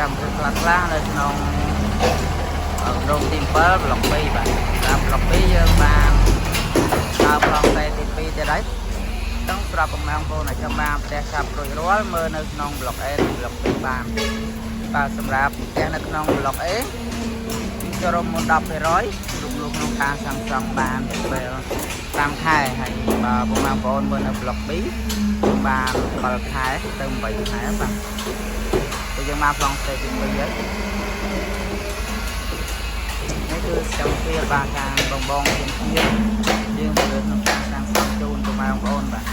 ចាំគឺខ្លះនៅក្នុងរោងទី7ប្លុក2បាទតាមប្លុក2យើងបានដើរប្លុកតែទី2ទៀតហើយต้องប្រាប់បងប្អូនឲ្យចាំបានផ្ទះចាប់រួចរាល់មើលនៅក្នុងប្លុក A និងប្លុក B បានបាទសម្រាប់ផ្ទះនៅក្នុងប្លុក A ចូលរួមមុន 10% លោកក្នុងការសាងសង់បានពេលតាមខែហើយបាទបងប្អូនមើលនៅប្លុក B បាន7ខែទៅ8ខែបាទទៅយើងមកប្លង់ស្ទេទី2ហើយនេះគឺសកម្មភាពបាទខាងបងជំនាញយើងមើលក្នុងការសាងសង់ជូនបងប្អូនបាទ